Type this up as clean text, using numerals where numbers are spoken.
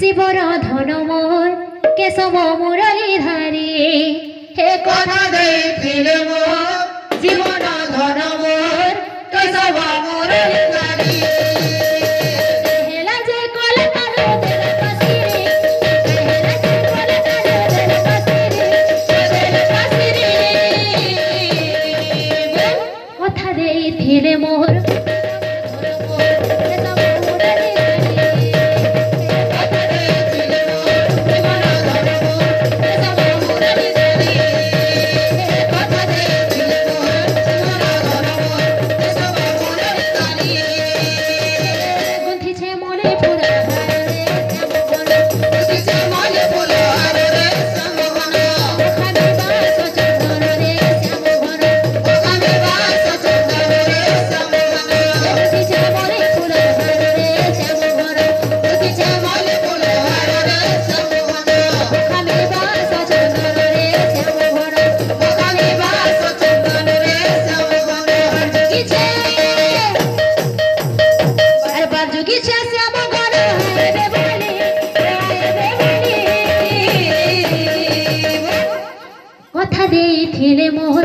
জীবন ধন মোর কেশব মুরলী ধারী হে কথা দেইছিলে মোর জীবন ধন মোর কেশব মুরলী ধারী হেলা যে কলে তালো দেলা কাশিরে হেলা যে কলে তালো দেলা কাশিরে দেলা কাশিরে কথা দেইছিলে মোর কথা দেইছিলে মোর